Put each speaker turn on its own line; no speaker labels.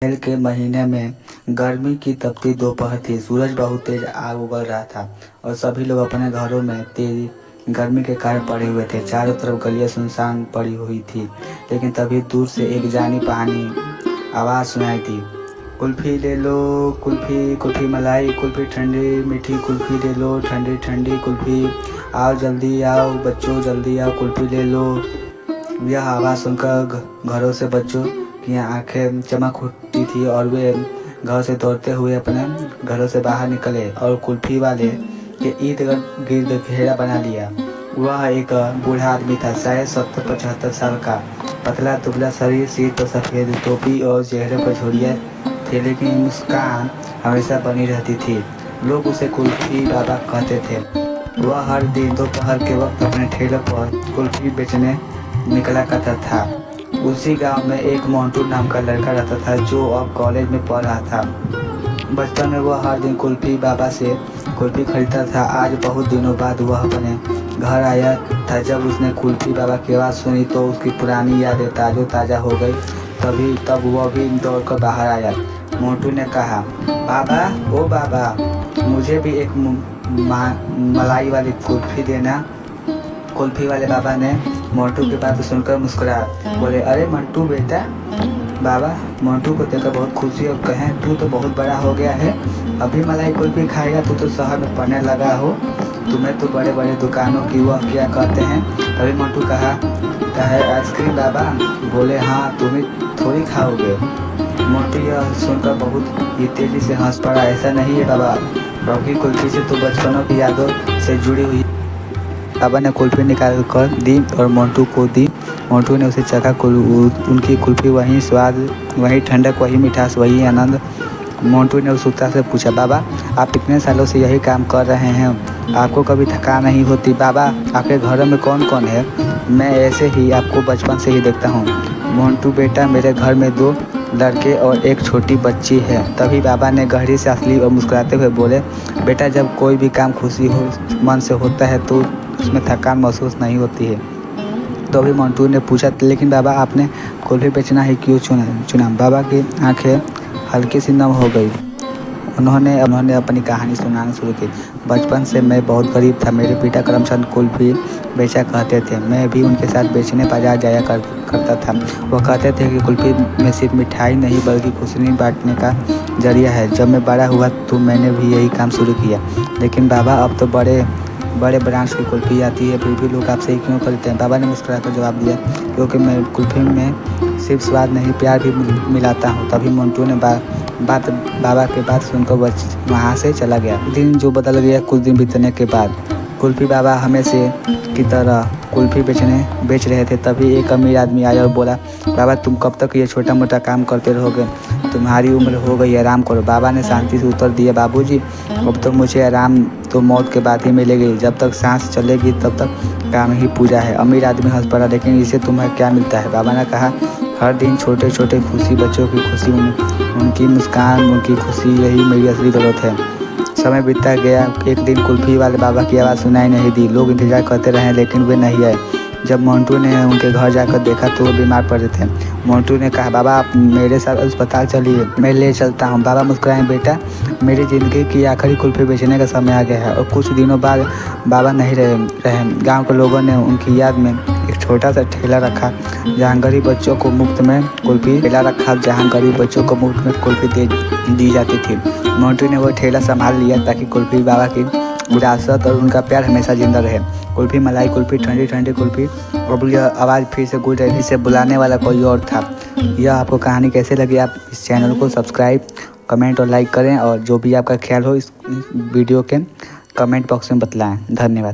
अप्रैल के महीने में गर्मी की तपती दोपहर थी। सूरज बहुत तेज आग उगल रहा था और सभी लोग अपने घरों में तेज गर्मी के कारण पड़े हुए थे। चारों तरफ गलियां सुनसान पड़ी हुई थी, लेकिन तभी दूर से एक जानी पहचानी आवाज़ सुनाई दी। कुल्फी ले लो, कुल्फी कुल्फी मलाई, कुल्फी ठंडी मीठी कुल्फी ले लो, ठंडी ठंडी कुल्फी, आओ जल्दी आओ बच्चों, जल्दी आओ कुल्फी ले लो। यह आवाज़ सुनकर घरों से बच्चों की आंखें चमक उठती थी और वे घर से दौड़ते हुए अपने घरों से बाहर निकले और कुल्फी वाले के इर्द गिर्द घेरा बना लिया। वह एक बूढ़ा आदमी था, शायद 70-75 साल का। पतला दुबला शरीर, सिर पर सफ़ेद टोपी और चेहरे पर झुर्रियाँ थे, लेकिन मुस्कान हमेशा बनी रहती थी। लोग उसे कुल्फी बाबा कहते थे। वह हर दिन दोपहर के वक्त अपने ठेले पर कुल्फी बेचने निकला करता था। उसी गांव में एक मोंटू नाम का लड़का रहता था, जो अब कॉलेज में पढ़ रहा था। बचपन में वह हर दिन कुल्फी बाबा से कुल्फी खरीदता था। आज बहुत दिनों बाद वह अपने घर आया था। जब उसने कुल्फी बाबा की आवाज़ सुनी तो उसकी पुरानी यादें ताज़ा हो गई। तब वह भी दौड़कर बाहर आया। मोंटू ने कहा, बाबा ओ बाबा, मुझे भी एक मलाई वाली कुल्फी देना। कुल्फी वाले बाबा ने मोंटू की बात सुनकर मुस्कुराया, बोले, अरे मंटू बेटा। बाबा मोंटू को देखकर बहुत खुशी और कहें, तू तो बहुत बड़ा हो गया है, अभी मलाई कुल्फी खाएगा? तू तो शहर में पढ़ने लगा हो, तुम्हें तो बड़े बड़े दुकानों की वह क्या कहते हैं। तभी मोंटू कहा है आइसक्रीम बाबा। बोले, हाँ तुम ही थोड़ी खाओगे। मोंटू यह सुनकर बहुत ही तेजी से हंस पड़ा। ऐसा नहीं है बाबा, क्योंकि कुल्फी से तो बचपनों की यादों से जुड़ी हुई। बाबा ने कुल्फी निकाल कर दी और मोंटू को दी। मोंटू ने उसे चखा। उनकी कुल्फी वही स्वाद, वही ठंडक, वही मिठास, वही आनंद। मोंटू ने उत्सुकता से पूछा, बाबा आप इतने सालों से यही काम कर रहे हैं, आपको कभी थकान नहीं होती? बाबा आपके घरों में कौन कौन है? मैं ऐसे ही आपको बचपन से ही देखता हूँ। मोंटू बेटा, मेरे घर में 2 लड़के और एक छोटी बच्ची है। तभी बाबा ने गहरी सांस ली और मुस्कुराते हुए बोले, बेटा जब कोई भी काम खुशी हो मन से होता है तो उसमें थकान महसूस नहीं होती है। तो अभी मोंटू ने पूछा, लेकिन बाबा आपने कुल्फी बेचना ही क्यों चुना? बाबा की आंखें हल्की सी नम हो गई। उन्होंने अपनी कहानी सुनाना शुरू की। बचपन से मैं बहुत गरीब था। मेरे पिता करमचंद कुल्फी बेचा करते थे। मैं भी उनके साथ बेचने बाजार जाया करता था। वो कहते थे कि कुल्फी में सिर्फ मिठाई नहीं बल्कि खुशी बांटने का जरिया है। जब मैं बड़ा हुआ तो मैंने भी यही काम शुरू किया। लेकिन बाबा अब तो बड़े ब्रांड्स की कुल्फी आती है, फिर भी लोग आपसे ही क्यों खरीदते हैं? बाबा ने मुस्कुराकर जवाब दिया, क्योंकि मैं कुल्फी में सिर्फ स्वाद नहीं प्यार भी मिलाता हूँ। तभी मोंटू ने बाबा के बात सुनकर वहाँ से चला गया। दिन जो बदल गया कुछ दिन बीतने के बाद। कुल्फी बाबा हमेशा की तरह कुल्फी बेच रहे थे। तभी एक अमीर आदमी आया और बोला, बाबा तुम कब तक ये छोटा मोटा काम करते रहोगे? तुम्हारी उम्र हो गई, आराम करो। बाबा ने शांति से उत्तर दिया, बाबूजी अब तो मुझे आराम तो मौत के बाद ही मिलेगी। जब तक सांस चलेगी तब तक काम ही पूजा है। अमीर आदमी हंस पड़ा, लेकिन इससे तुम्हें क्या मिलता है? बाबा ने कहा, हर दिन छोटे छोटे खुशी, बच्चों की खुशी, उनकी मुस्कान, उनकी खुशी, यही मेरी असली दौलत है। समय बीतता गया। एक दिन कुल्फी वाले बाबा की आवाज़ सुनाई नहीं दी। लोग इंतजार करते रहे, लेकिन वे नहीं आए। जब मोंटू ने उनके घर जाकर देखा तो वो बीमार पड़े थे। मोंटू ने कहा, बाबा आप मेरे साथ अस्पताल चलिए, मैं ले चलता हूँ। बाबा मुस्कुराए, बेटा मेरी ज़िंदगी की आखिरी कुल्फी बेचने का समय आ गया है। और कुछ दिनों बाद बाबा नहीं रहे। गाँव के लोगों ने उनकी याद में एक छोटा सा ठेला रखा, जहाँ गरीब बच्चों को मुफ्त में कुल्फी दी जाती थी। मोंटू ने वो ठेला संभाल लिया ताकि कुल्फी बाबा की विरासत और उनका प्यार हमेशा जिंदा रहे। कुल्फी मलाई कुल्फी, ठंडी ठंडी कुल्फी। अब यह आवाज़ फिर से गूंज रही थी, इसे बुलाने वाला कोई और था। यह आपको कहानी कैसे लगी? आप इस चैनल को सब्सक्राइब, कमेंट और लाइक करें, और जो भी आपका ख्याल हो इस वीडियो के कमेंट बॉक्स में बतलाएं। धन्यवाद।